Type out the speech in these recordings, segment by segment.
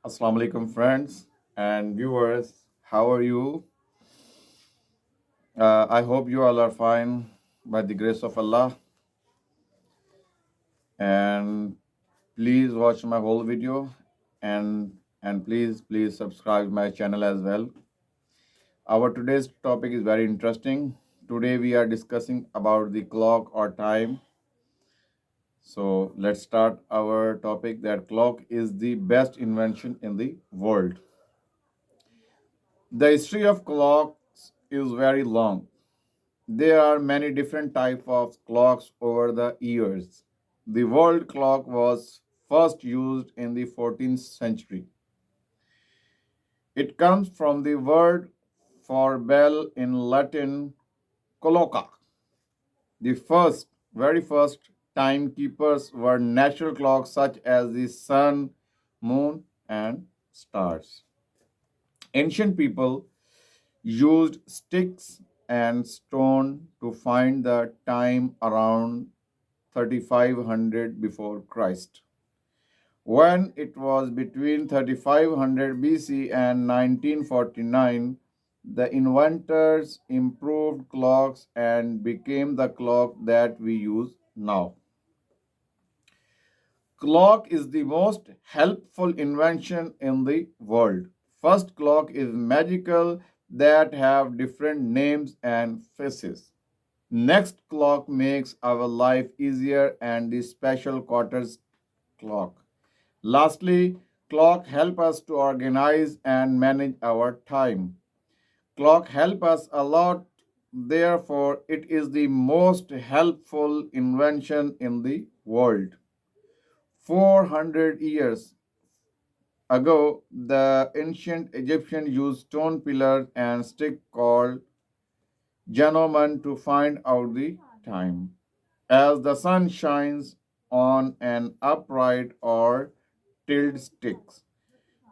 Assalamu alaikum, friends and viewers. How are you? I hope you all are fine by the grace of Allah. And please watch my whole video and please subscribe my channel as well. Our today's topic is very interesting. Today we are discussing about the clock or time. So let's start our topic that clock is the best invention in the world. The history of clocks is very long. There are many different types of clocks over the years. The world clock was first used in the 14th century. It comes from the word for bell in Latin cloaca. Very first timekeepers were natural clocks such as the sun, moon, and stars. Ancient people used sticks and stone to find the time around 3500 before Christ. When it was between 3500 BC and 1949, the inventors improved clocks and became the clock that we use now. Clock is the most helpful invention in the world. First clock is magical that have different names and faces. Next clock makes our life easier and the special quarters clock. Lastly, clock help us to organize and manage our time. Clock help us a lot, therefore it is the most helpful invention in the world. 400 years ago, the ancient Egyptians used stone pillars and stick called gnomon to find out the time. As the sun shines on an upright or tilted sticks.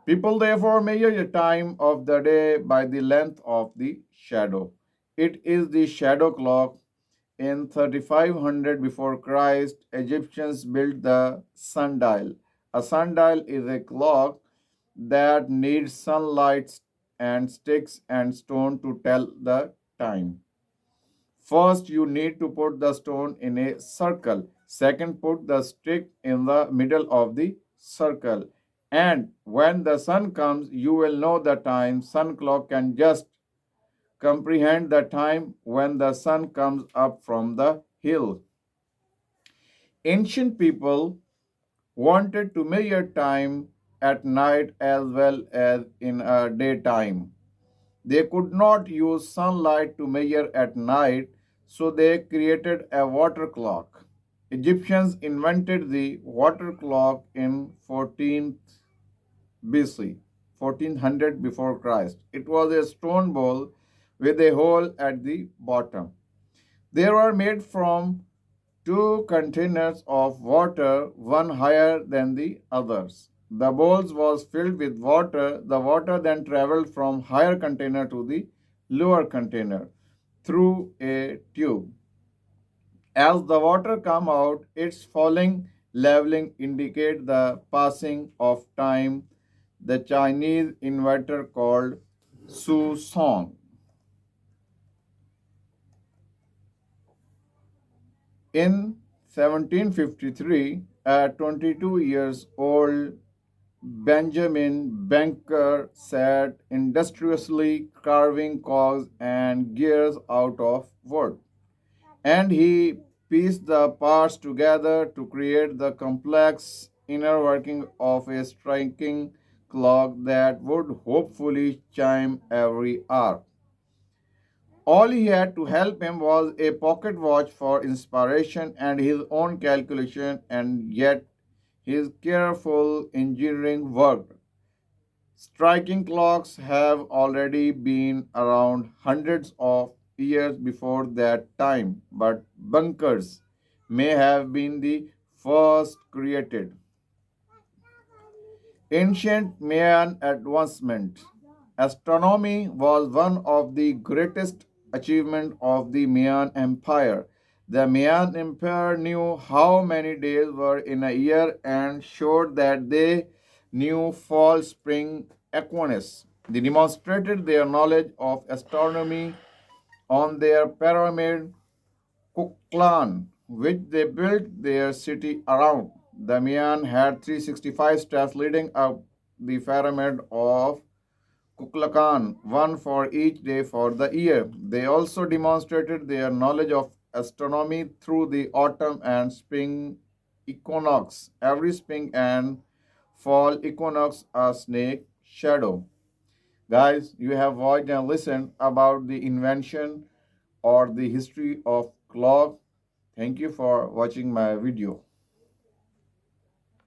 People therefore measure the time of the day by the length of the shadow. It is the shadow clock. In 3500 before Christ, Egyptians built the sundial. A sundial is a clock that needs sunlight and sticks and stone to tell the time. First, you need to put the stone in a circle. Second, put the stick in the middle of the circle. And when the sun comes, you will know the time. Sun clock can just comprehend the time when the sun comes up from the hill. Ancient people wanted to measure time at night as well as in a daytime. They could not use sunlight to measure at night, so they created a water clock. Egyptians invented the water clock in 14th BC, 1400 before Christ. It was a stone bowl with a hole at the bottom. They were made from two containers of water, one higher than the others. The bowls was filled with water. The water then traveled from higher container to the lower container through a tube. As the water come out, its falling leveling indicate the passing of time. The Chinese inventor called Su Song. In 1753, a 22 years old Benjamin Banker sat industriously carving cogs and gears out of wood, and he pieced the parts together to create the complex inner working of a striking clock that would hopefully chime every hour. All he had to help him was a pocket watch for inspiration and his own calculation, and yet his careful engineering worked. Striking clocks have already been around hundreds of years before that time, but bunkers may have been the first created. Ancient Mayan advancement. Astronomy was one of the greatest achievements of the Mayan Empire. The Mayan Empire knew how many days were in a year and showed that they new fall spring equinox. They demonstrated their knowledge of astronomy on their pyramid Kuklan, which they built their city around. The Mian had 365 steps leading up the pyramid of Kuklakan, one for each day for the year. They also demonstrated their knowledge of astronomy through the autumn and spring equinox. Every spring and fall equinox a snake shadow. Guys, you have watched and listened about the invention or the history of clock. Thank you for watching my video.